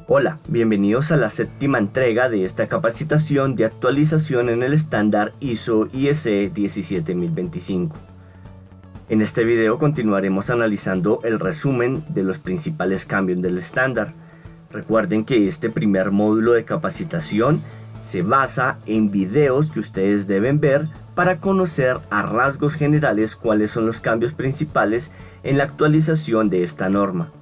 Hola, bienvenidos a la séptima entrega de esta capacitación de actualización en el estándar ISO/IEC 17025. En este video continuaremos analizando el resumen de los principales cambios del estándar. Recuerden que este primer módulo de capacitación se basa en videos que ustedes deben ver para conocer a rasgos generales cuáles son los cambios principales en la actualización de esta norma.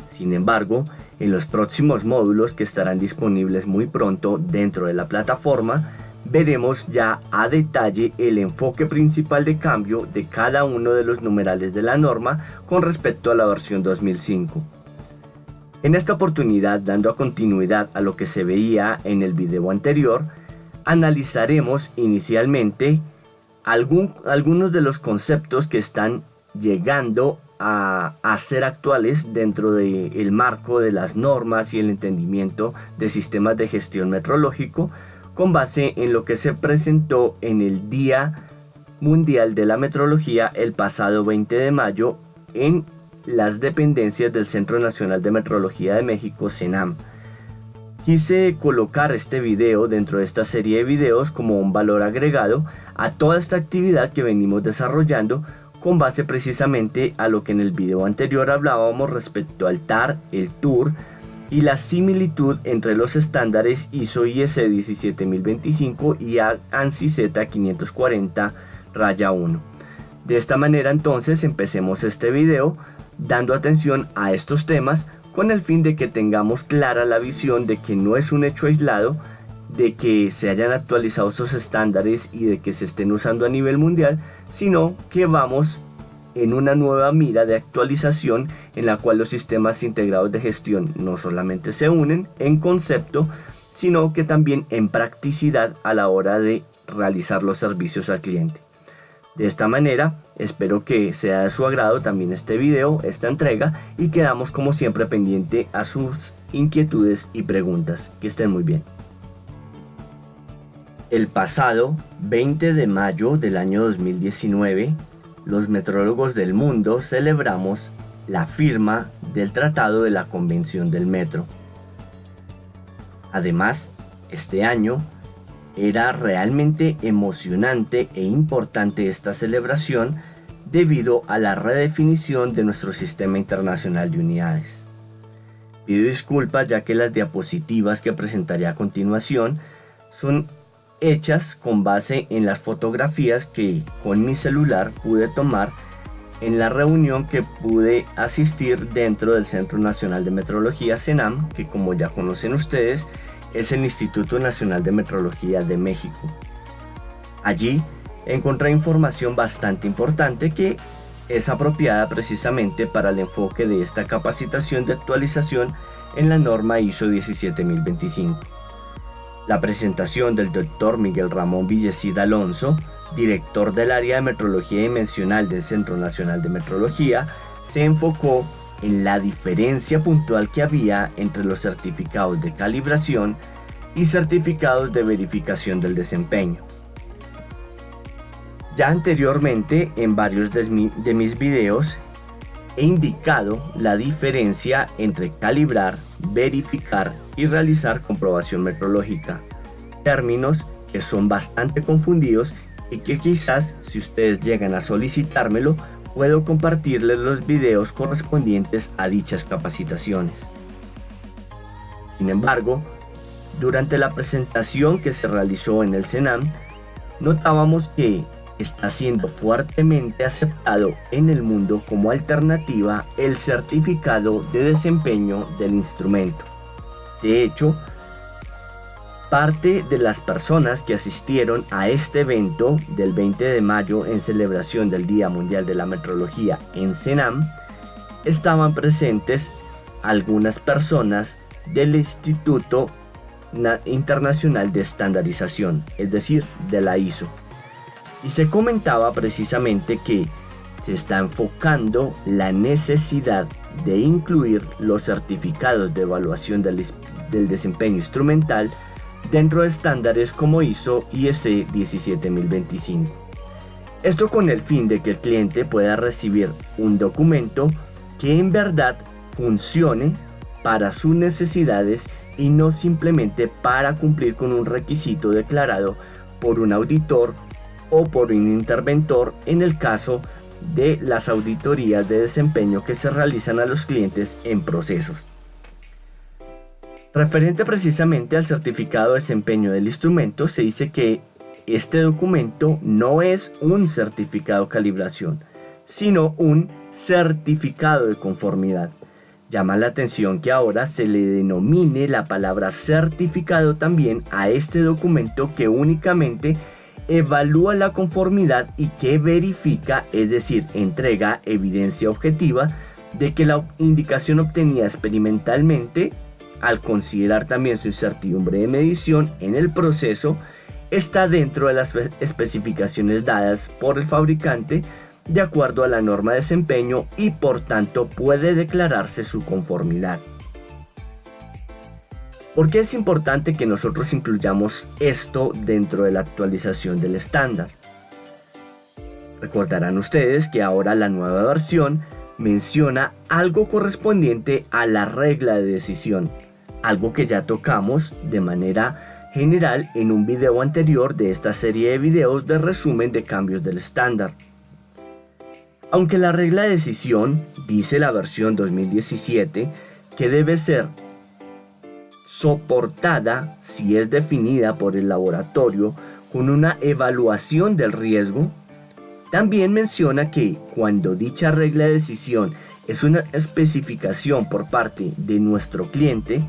Sin embargo, en los próximos módulos que estarán disponibles muy pronto dentro de la plataforma, veremos ya a detalle el enfoque principal de cambio de cada uno de los numerales de la norma con respecto a la versión 2005. En esta oportunidad, dando continuidad a lo que se veía en el video anterior, analizaremos inicialmente algunos de los conceptos que están llegando a ser actuales dentro del marco de las normas y el entendimiento de sistemas de gestión metrológico con base en lo que se presentó en el Día Mundial de la Metrología el pasado 20 de mayo en las dependencias del Centro Nacional de Metrología de México, CENAM. Quise colocar este video dentro de esta serie de videos como un valor agregado a toda esta actividad que venimos desarrollando con base precisamente a lo que en el video anterior hablábamos respecto al TAR, el TUR y la similitud entre los estándares ISO/IEC 17025 y ANSI Z540-1. De esta manera entonces empecemos este video dando atención a estos temas con el fin de que tengamos clara la visión de que no es un hecho aislado, de que se hayan actualizado esos estándares y de que se estén usando a nivel mundial, sino que vamos en una nueva mira de actualización en la cual los sistemas integrados de gestión no solamente se unen en concepto, sino que también en practicidad a la hora de realizar los servicios al cliente. De esta manera, espero que sea de su agrado también este video, esta entrega, y quedamos como siempre pendiente a sus inquietudes y preguntas. Que estén muy bien. El pasado 20 de mayo del año 2019, los metrólogos del mundo celebramos la firma del Tratado de la Convención del Metro. Además, este año era realmente emocionante e importante esta celebración debido a la redefinición de nuestro sistema internacional de unidades. Pido disculpas ya que las diapositivas que presentaré a continuación son hechas con base en las fotografías que con mi celular pude tomar en la reunión que pude asistir dentro del Centro Nacional de Metrología CENAM, que como ya conocen ustedes es el Instituto Nacional de Metrología de México. Allí encontré información bastante importante que es apropiada precisamente para el enfoque de esta capacitación de actualización en la norma ISO 17025. La presentación del Dr. Miguel Ramón Villecid Alonso, director del área de metrología dimensional del Centro Nacional de Metrología, se enfocó en la diferencia puntual que había entre los certificados de calibración y certificados de verificación del desempeño. Ya anteriormente en varios de mis videos he indicado la diferencia entre calibrar, verificar y realizar comprobación metrológica, términos que son bastante confundidos y que quizás si ustedes llegan a solicitármelo puedo compartirles los videos correspondientes a dichas capacitaciones. Sin embargo, durante la presentación que se realizó en el CENAM, notábamos que está siendo fuertemente aceptado en el mundo como alternativa el certificado de desempeño del instrumento. De hecho, parte de las personas que asistieron a este evento del 20 de mayo en celebración del Día Mundial de la Metrología en CENAM, estaban presentes algunas personas del Instituto Internacional de Estandarización, es decir, de la ISO. Y se comentaba precisamente que se está enfocando la necesidad de incluir los certificados de evaluación del desempeño instrumental dentro de estándares como ISO/IEC 17025. Esto con el fin de que el cliente pueda recibir un documento que en verdad funcione para sus necesidades y no simplemente para cumplir con un requisito declarado por un auditor o por un interventor en el caso de las auditorías de desempeño que se realizan a los clientes en procesos. Referente precisamente al certificado de desempeño del instrumento, se dice que este documento no es un certificado de calibración, sino un certificado de conformidad. Llama la atención que ahora se le denomine la palabra certificado también a este documento que únicamente evalúa la conformidad y que verifica, es decir, entrega evidencia objetiva de que la indicación obtenida experimentalmente, al considerar también su incertidumbre de medición en el proceso, está dentro de las especificaciones dadas por el fabricante de acuerdo a la norma de desempeño y por tanto puede declararse su conformidad. ¿Por qué es importante que nosotros incluyamos esto dentro de la actualización del estándar? Recordarán ustedes que ahora la nueva versión menciona algo correspondiente a la regla de decisión, algo que ya tocamos de manera general en un video anterior de esta serie de videos de resumen de cambios del estándar. Aunque la regla de decisión, dice la versión 2017, que debe ser soportada si es definida por el laboratorio con una evaluación del riesgo, también menciona que cuando dicha regla de decisión es una especificación por parte de nuestro cliente,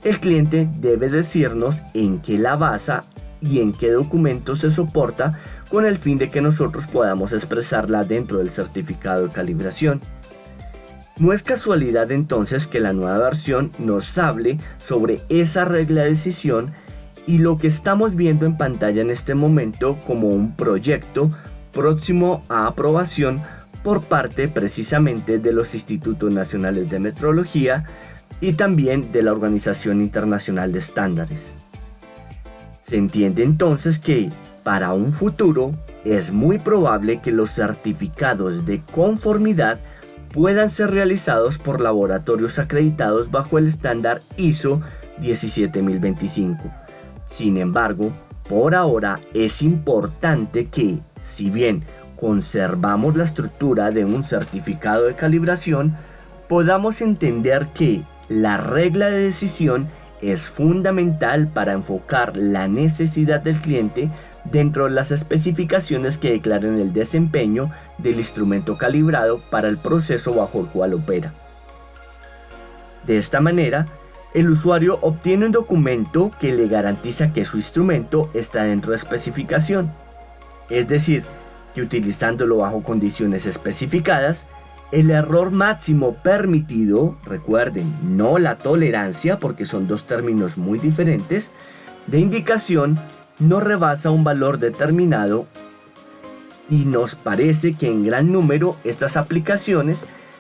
el cliente debe decirnos en qué la basa y en qué documento se soporta con el fin de que nosotros podamos expresarla dentro del certificado de calibración. No es casualidad entonces que la nueva versión nos hable sobre esa regla de decisión y lo que estamos viendo en pantalla en este momento como un proyecto próximo a aprobación por parte precisamente de los Institutos Nacionales de Metrología y también de la Organización Internacional de Estándares. Se entiende entonces que para un futuro es muy probable que los certificados de conformidad puedan ser realizados por laboratorios acreditados bajo el estándar ISO 17025. Sin embargo, por ahora es importante que, si bien conservamos la estructura de un certificado de calibración, podamos entender que la regla de decisión es fundamental para enfocar la necesidad del cliente dentro de las especificaciones que declaren el desempeño del instrumento calibrado para el proceso bajo el cual opera. De esta manera, el usuario obtiene un documento que le garantiza que su instrumento está dentro de especificación, es decir, que utilizándolo bajo condiciones especificadas, el error máximo permitido, recuerden, no la tolerancia porque son dos términos muy diferentes, de indicación no rebasa un valor determinado y nos parece que en gran número estas aplicaciones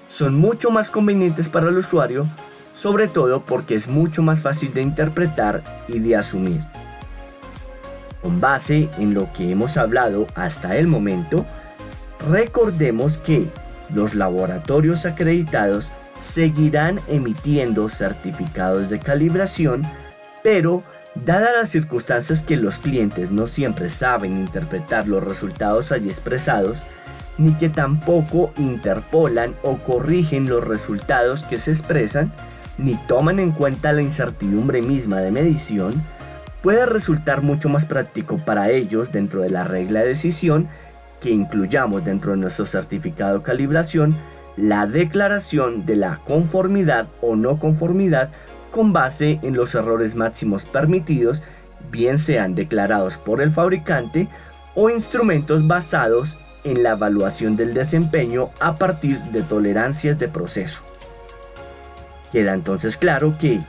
son mucho más convenientes para el usuario, sobre todo porque es mucho más fácil de interpretar y de asumir. Con base en lo que hemos hablado hasta el momento, recordemos que los laboratorios acreditados seguirán emitiendo certificados de calibración, pero dadas las circunstancias que los clientes no siempre saben interpretar los resultados allí expresados, ni que tampoco interpolan o corrigen los resultados que se expresan, ni toman en cuenta la incertidumbre misma de medición, puede resultar mucho más práctico para ellos dentro de la regla de decisión que incluyamos dentro de nuestro certificado de calibración la declaración de la conformidad o no conformidad con base en los errores máximos permitidos, bien sean declarados por el fabricante o instrumentos basados en la evaluación del desempeño a partir de tolerancias de proceso. Queda entonces claro que,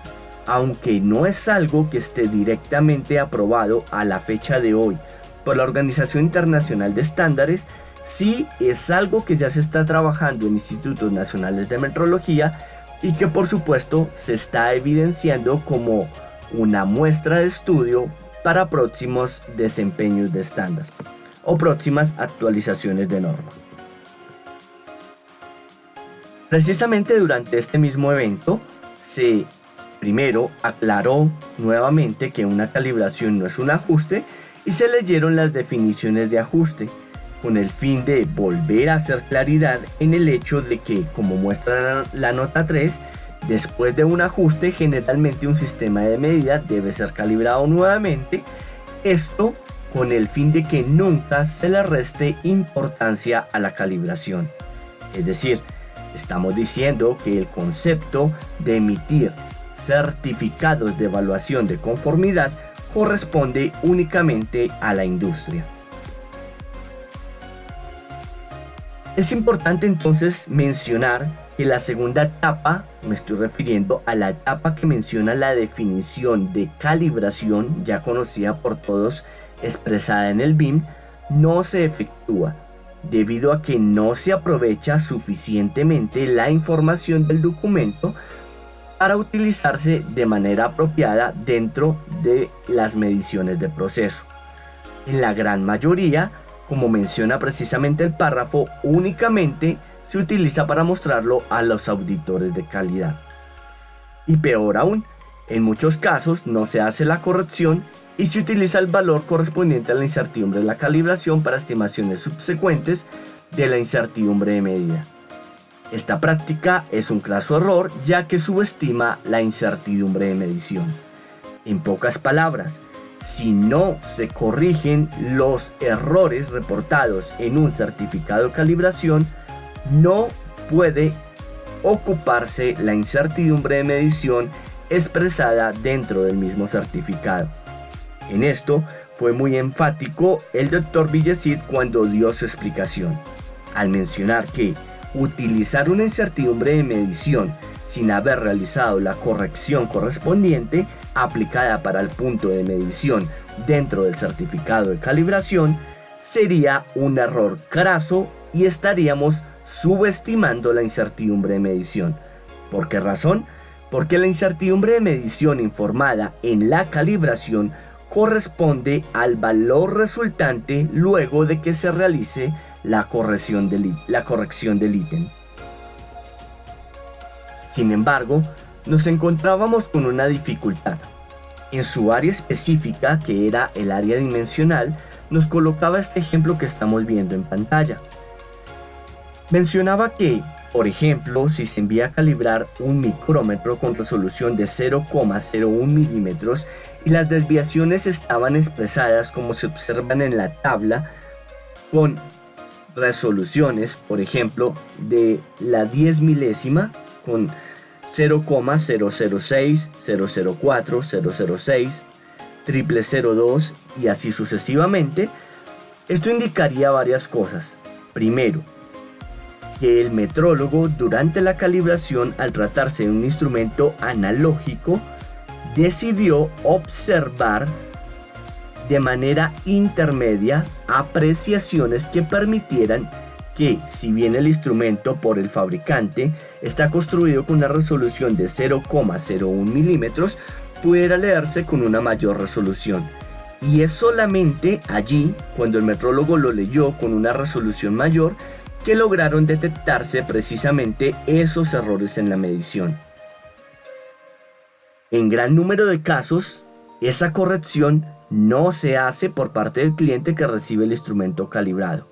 aunque no es algo que esté directamente aprobado a la fecha de hoy por la Organización Internacional de Estándares, sí es algo que ya se está trabajando en institutos nacionales de metrología y que por supuesto se está evidenciando como una muestra de estudio para próximos desempeños de estándar o próximas actualizaciones de norma. Precisamente durante este mismo evento primero aclaró nuevamente que una calibración no es un ajuste y se leyeron las definiciones de ajuste, con el fin de volver a hacer claridad en el hecho de que, como muestra la nota 3, después de un ajuste generalmente un sistema de medida debe ser calibrado nuevamente, esto con el fin de que nunca se le reste importancia a la calibración. Es decir, estamos diciendo que el concepto de emitir certificados de evaluación de conformidad corresponde únicamente a la industria. Es importante entonces mencionar que la segunda etapa, me estoy refiriendo a la etapa que menciona la definición de calibración, ya conocida por todos, expresada en el BIM, no se efectúa, debido a que no se aprovecha suficientemente la información del documento para utilizarse de manera apropiada dentro de las mediciones de proceso. En la gran mayoría, como menciona precisamente el párrafo, únicamente se utiliza para mostrarlo a los auditores de calidad. Y peor aún, en muchos casos no se hace la corrección y se utiliza el valor correspondiente a la incertidumbre de la calibración para estimaciones subsecuentes de la incertidumbre de medida. Esta práctica es un craso error, ya que subestima la incertidumbre de medición. En pocas palabras, si no se corrigen los errores reportados en un certificado de calibración, no puede ocuparse la incertidumbre de medición expresada dentro del mismo certificado. En esto fue muy enfático el Dr. Villecid cuando dio su explicación, al mencionar que utilizar una incertidumbre de medición sin haber realizado la corrección correspondiente aplicada para el punto de medición dentro del certificado de calibración sería un error craso y estaríamos subestimando la incertidumbre de medición. ¿Por qué razón? Porque la incertidumbre de medición informada en la calibración corresponde al valor resultante luego de que se realice la corrección del ítem. Sin embargo, nos encontrábamos con una dificultad. En su área específica, que era el área dimensional, nos colocaba este ejemplo que estamos viendo en pantalla. Mencionaba que, por ejemplo, si se envía a calibrar un micrómetro con resolución de 0,01 milímetros y las desviaciones estaban expresadas como se observan en la tabla con resoluciones, por ejemplo, de la 10 milésima con 0,006, 004, 006, 0002 y así sucesivamente, esto indicaría varias cosas. Primero, que el metrólogo durante la calibración, al tratarse de un instrumento analógico, decidió observar de manera intermedia apreciaciones que permitieran que, si bien el instrumento por el fabricante está construido con una resolución de 0,01 milímetros, pudiera leerse con una mayor resolución. Y es solamente allí, cuando el metrólogo lo leyó con una resolución mayor, que lograron detectarse precisamente esos errores en la medición. En gran número de casos, esa corrección no se hace por parte del cliente que recibe el instrumento calibrado.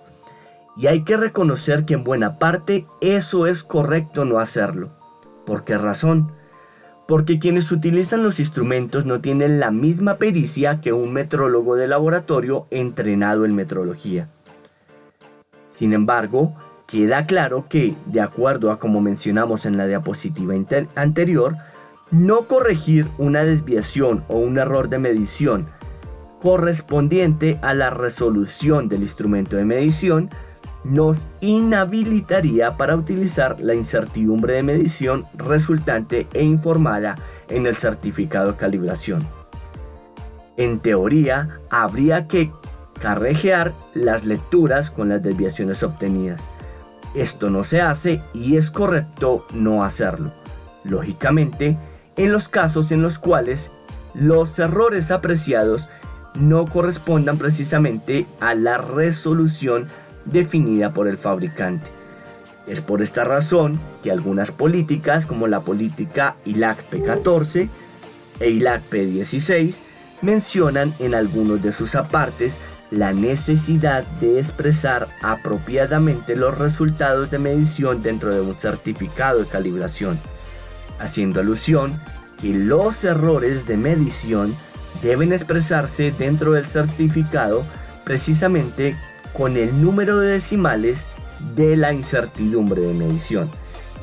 Y hay que reconocer que en buena parte eso es correcto no hacerlo. ¿Por qué razón? Porque quienes utilizan los instrumentos no tienen la misma pericia que un metrólogo de laboratorio entrenado en metrología. Sin embargo, queda claro que, de acuerdo a como mencionamos en la diapositiva anterior, no corregir una desviación o un error de medición correspondiente a la resolución del instrumento de medición nos inhabilitaría para utilizar la incertidumbre de medición resultante e informada en el certificado de calibración. En teoría, habría que carrejear las lecturas con las desviaciones obtenidas. Esto no se hace y es correcto no hacerlo. Lógicamente, en los casos en los cuales los errores apreciados no correspondan precisamente a la resolución definida por el fabricante. Es por esta razón que algunas políticas como la política ILAC P14 e ILAC P16 mencionan en algunos de sus apartes la necesidad de expresar apropiadamente los resultados de medición dentro de un certificado de calibración, haciendo alusión que los errores de medición deben expresarse dentro del certificado precisamente con el número de decimales de la incertidumbre de medición.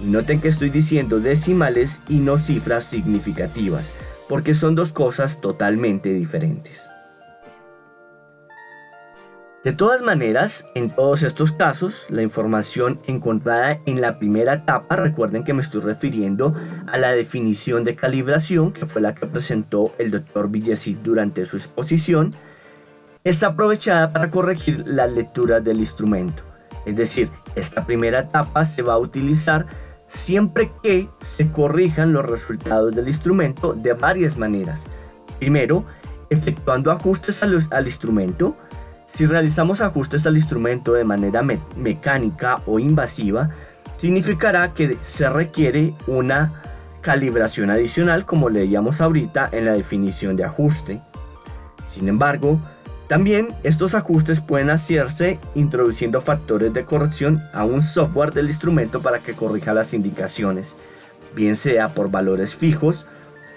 Y noten que estoy diciendo decimales y no cifras significativas, porque son dos cosas totalmente diferentes. De todas maneras, en todos estos casos, la información encontrada en la primera etapa, recuerden que me estoy refiriendo a la definición de calibración, que fue la que presentó el Dr. Villesit durante su exposición, está aprovechada para corregir las lecturas del instrumento. Es decir, esta primera etapa se va a utilizar siempre que se corrijan los resultados del instrumento de varias maneras. Primero, efectuando ajustes al instrumento. Si realizamos ajustes al instrumento de manera mecánica o invasiva, significará que se requiere una calibración adicional, como leíamos ahorita en la definición de ajuste. Sin embargo, también estos ajustes pueden hacerse introduciendo factores de corrección a un software del instrumento para que corrija las indicaciones, bien sea por valores fijos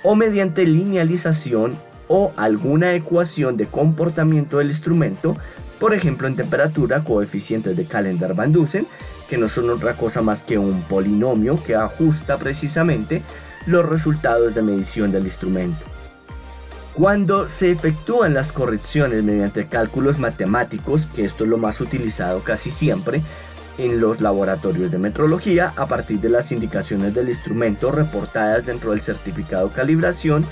o mediante linealización o alguna ecuación de comportamiento del instrumento, por ejemplo en temperatura, coeficientes de Callendar-Van Dusen, que no son otra cosa más que un polinomio que ajusta precisamente los resultados de medición del instrumento. Cuando se efectúan las correcciones mediante cálculos matemáticos, que esto es lo más utilizado casi siempre en los laboratorios de metrología, a partir de las indicaciones del instrumento reportadas dentro del certificado de calibración,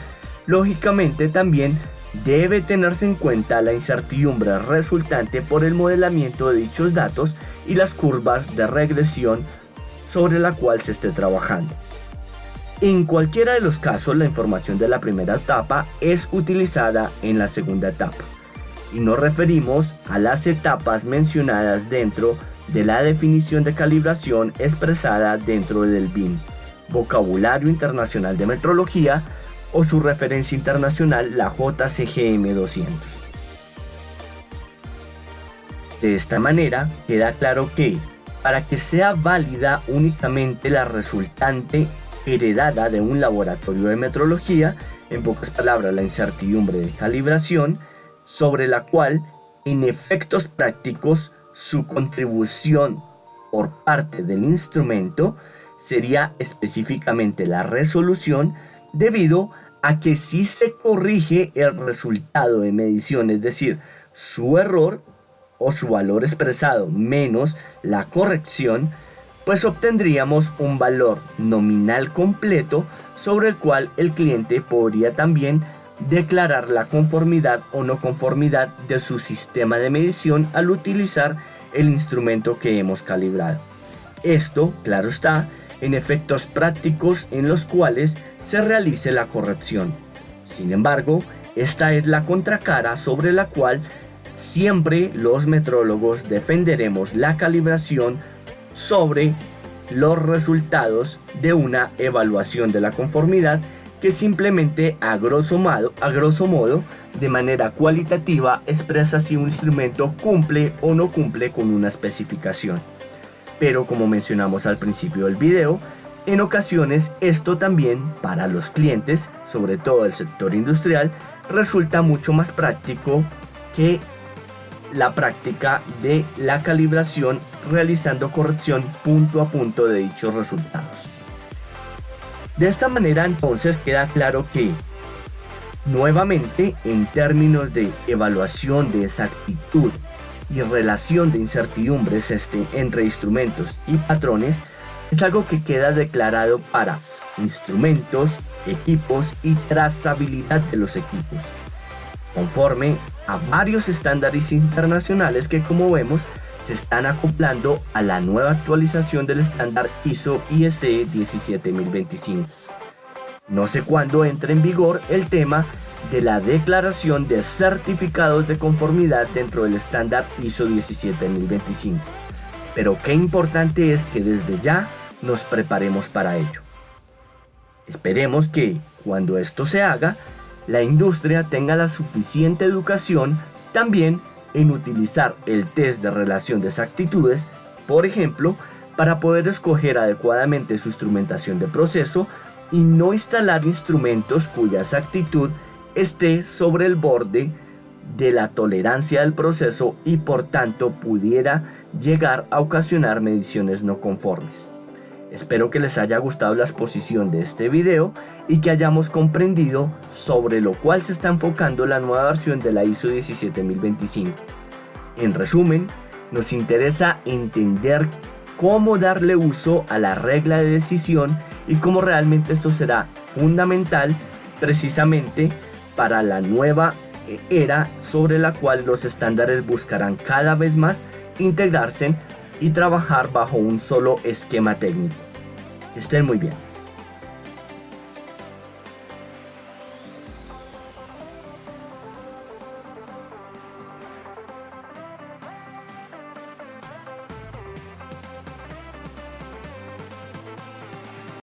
lógicamente también debe tenerse en cuenta la incertidumbre resultante por el modelamiento de dichos datos y las curvas de regresión sobre la cual se esté trabajando. En cualquiera de los casos, la información de la primera etapa es utilizada en la segunda etapa, y nos referimos a las etapas mencionadas dentro de la definición de calibración expresada dentro del BIM, Vocabulario Internacional de Metrología, o su referencia internacional, la JCGM 200. De esta manera, queda claro que, para que sea válida únicamente la resultante heredada de un laboratorio de metrología, en pocas palabras la incertidumbre de calibración, sobre la cual en efectos prácticos su contribución por parte del instrumento sería específicamente la resolución, debido a que si se corrige el resultado de medición, es decir, su error o su valor expresado menos la corrección, pues obtendríamos un valor nominal completo sobre el cual el cliente podría también declarar la conformidad o no conformidad de su sistema de medición al utilizar el instrumento que hemos calibrado. Esto, claro está, en efectos prácticos en los cuales se realice la corrección. Sin embargo, esta es la contracara sobre la cual siempre los metrólogos defenderemos la calibración sobre los resultados de una evaluación de la conformidad, que simplemente a grosso modo, de manera cualitativa, expresa si un instrumento cumple o no cumple con una especificación. Pero como mencionamos al principio del video, en ocasiones esto también para los clientes, sobre todo el sector industrial, resulta mucho más práctico que la práctica de la calibración realizando corrección punto a punto de dichos resultados. De esta manera entonces queda claro que, nuevamente, en términos de evaluación de exactitud y relación de incertidumbres entre instrumentos y patrones, es algo que queda declarado para instrumentos, equipos y trazabilidad de los equipos, conforme a varios estándares internacionales que, como vemos, se están acoplando a la nueva actualización del estándar ISO/IEC 17025. No sé cuándo entre en vigor el tema de la declaración de certificados de conformidad dentro del estándar ISO 17025, pero qué importante es que desde ya nos preparemos para ello. Esperemos que, cuando esto se haga, la industria tenga la suficiente educación también en utilizar el test de relación de exactitudes, por ejemplo, para poder escoger adecuadamente su instrumentación de proceso y no instalar instrumentos cuya exactitud esté sobre el borde de la tolerancia del proceso y por tanto pudiera llegar a ocasionar mediciones no conformes. Espero que les haya gustado la exposición de este video y que hayamos comprendido sobre lo cual se está enfocando la nueva versión de la ISO 17025. En resumen, nos interesa entender cómo darle uso a la regla de decisión y cómo realmente esto será fundamental precisamente para la nueva era sobre la cual los estándares buscarán cada vez más integrarse y trabajar bajo un solo esquema técnico. Que estén muy bien.